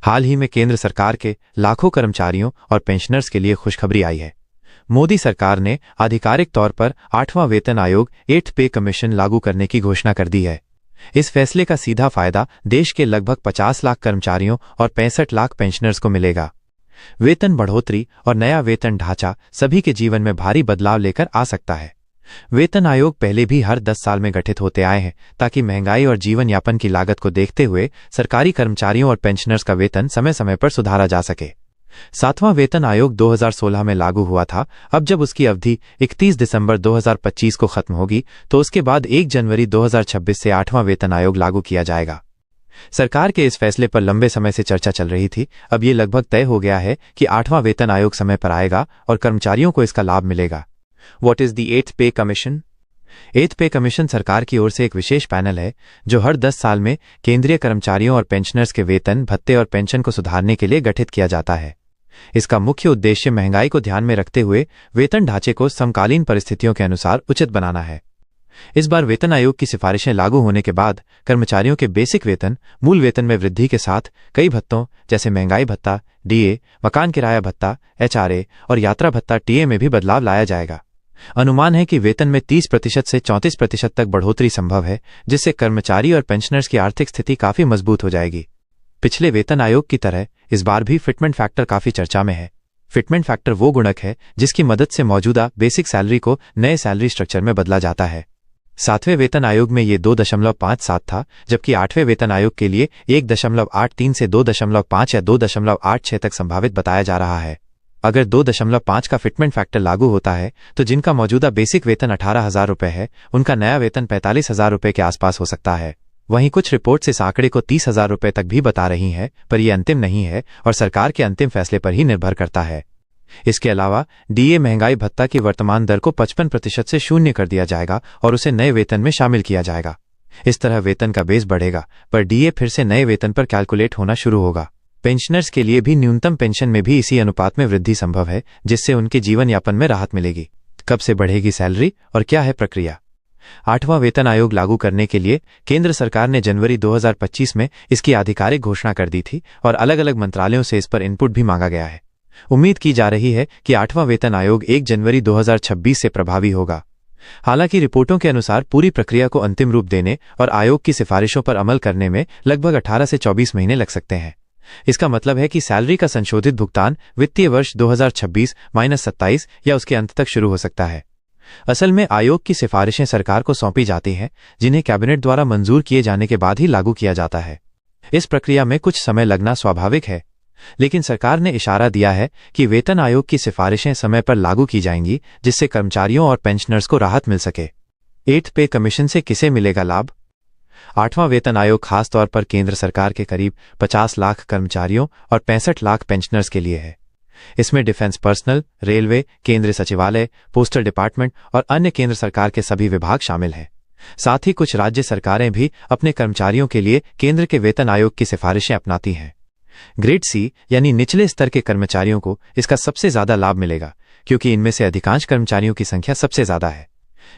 हाल ही में केंद्र सरकार के लाखों कर्मचारियों और पेंशनर्स के लिए खुशखबरी आई है। मोदी सरकार ने आधिकारिक तौर पर 8वां वेतन आयोग 8th पे कमीशन लागू करने की घोषणा कर दी है। इस फैसले का सीधा फायदा देश के लगभग 50 लाख कर्मचारियों और 65 लाख पेंशनर्स को मिलेगा। वेतन बढ़ोतरी और नया वेतन ढांचा सभी के जीवन में भारी बदलाव लेकर आ सकता है। वेतन आयोग पहले भी हर 10 साल में गठित होते आए हैं ताकि महंगाई और जीवन यापन की लागत को देखते हुए सरकारी कर्मचारियों और पेंशनर्स का वेतन समय समय पर सुधारा जा सके। 7वां वेतन आयोग 2016 में लागू हुआ था। अब जब उसकी अवधि 31 दिसंबर 2025 को खत्म होगी तो उसके बाद 1 जनवरी 2026 से 8वां वेतन आयोग लागू किया जाएगा। सरकार के इस फैसले पर लंबे समय से चर्चा चल रही थी। अब ये लगभग तय हो गया है कि 8वां वेतन आयोग समय पर आएगा और कर्मचारियों को इसका लाभ मिलेगा। What is the 8th पे कमीशन? 8th पे कमीशन सरकार की ओर से एक विशेष पैनल है जो हर 10 साल में केंद्रीय कर्मचारियों और पेंशनर्स के वेतन, भत्ते और पेंशन को सुधारने के लिए गठित किया जाता है। इसका मुख्य उद्देश्य महंगाई को ध्यान में रखते हुए वेतन ढांचे को समकालीन परिस्थितियों के अनुसार उचित बनाना है। इस बार वेतन आयोग की सिफारिशें लागू होने के बाद कर्मचारियों के बेसिक वेतन, मूल वेतन में वृद्धि के साथ कई भत्तों जैसे महंगाई भत्ता, डीए, मकान किराया भत्ता, एचआरए और यात्रा भत्ता टीए में भी बदलाव लाया जाएगा। अनुमान है कि वेतन में 30% से 34% तक बढ़ोतरी संभव है, जिससे कर्मचारी और पेंशनर्स की आर्थिक स्थिति काफी मजबूत हो जाएगी। पिछले वेतन आयोग की तरह इस बार भी फिटमेंट फैक्टर काफी चर्चा में है। फिटमेंट फैक्टर वो गुणक है जिसकी मदद से मौजूदा बेसिक सैलरी को नए सैलरी स्ट्रक्चर में बदला जाता है। 7वें वेतन आयोग में ये 2.57 था, जबकि 8वें वेतन आयोग के लिए 1.83 से 2.5 या 2.86 तक संभावित बताया जा रहा है। अगर 2.5 का फिटमेंट फैक्टर लागू होता है तो जिनका मौजूदा बेसिक वेतन 18,000 रुपये है, उनका नया वेतन 45,000 रुपये के आसपास हो सकता है। वहीं कुछ रिपोर्ट्स इस आंकड़े को 30,000 रुपये तक भी बता रही हैं, पर यह अंतिम नहीं है और सरकार के अंतिम फैसले पर ही निर्भर करता है। इसके अलावा डीए महंगाई भत्ता की वर्तमान दर को 55% से शून्य कर दिया जाएगा और उसे नए वेतन में शामिल किया जाएगा। इस तरह वेतन का बेस बढ़ेगा, पर डीए फिर से नए वेतन पर कैलकुलेट होना शुरू होगा। पेंशनर्स के लिए भी न्यूनतम पेंशन में भी इसी अनुपात में वृद्धि संभव है, जिससे उनके जीवन यापन में राहत मिलेगी। कब से बढ़ेगी सैलरी और क्या है प्रक्रिया? 8वां वेतन आयोग लागू करने के लिए केंद्र सरकार ने जनवरी 2025 में इसकी आधिकारिक घोषणा कर दी थी और अलग अलग मंत्रालयों से इस पर इनपुट भी मांगा गया है। उम्मीद की जा रही है कि 8वां वेतन आयोग 1 जनवरी 2026 से प्रभावी होगा। हालांकि रिपोर्टों के अनुसार पूरी प्रक्रिया को अंतिम रूप देने और आयोग की सिफारिशों पर अमल करने में लगभग 18 से 24 महीने लग सकते हैं। इसका मतलब है कि सैलरी का संशोधित भुगतान वित्तीय वर्ष 2026-27 या उसके अंत तक शुरू हो सकता है। असल में आयोग की सिफारिशें सरकार को सौंपी जाती हैं, जिन्हें कैबिनेट द्वारा मंजूर किए जाने के बाद ही लागू किया जाता है। इस प्रक्रिया में कुछ समय लगना स्वाभाविक है, लेकिन सरकार ने इशारा दिया है कि वेतन आयोग की सिफारिशें समय पर लागू की जाएंगी, जिससे कर्मचारियों और पेंशनर्स को राहत मिल सके। 8th पे कमीशन से किसे मिलेगा लाभ? 8वां वेतन आयोग खास तौर पर केंद्र सरकार के करीब 50 लाख कर्मचारियों और 65 लाख पेंशनर्स के लिए है। इसमें डिफेंस पर्सनल, रेलवे, केंद्रीय सचिवालय, पोस्टल डिपार्टमेंट और अन्य केंद्र सरकार के सभी विभाग शामिल हैं। साथ ही कुछ राज्य सरकारें भी अपने कर्मचारियों के लिए केंद्र के वेतन आयोग की सिफारिशें अपनाती हैं। ग्रेड सी यानी निचले स्तर के कर्मचारियों को इसका सबसे ज्यादा लाभ मिलेगा, क्योंकि इनमें से अधिकांश कर्मचारियों की संख्या सबसे ज्यादा है।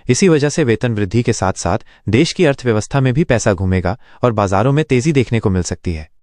इसी वजह से वेतन वृद्धि के साथ साथ देश की अर्थव्यवस्था में भी पैसा घूमेगा और बाजारों में तेजी देखने को मिल सकती है।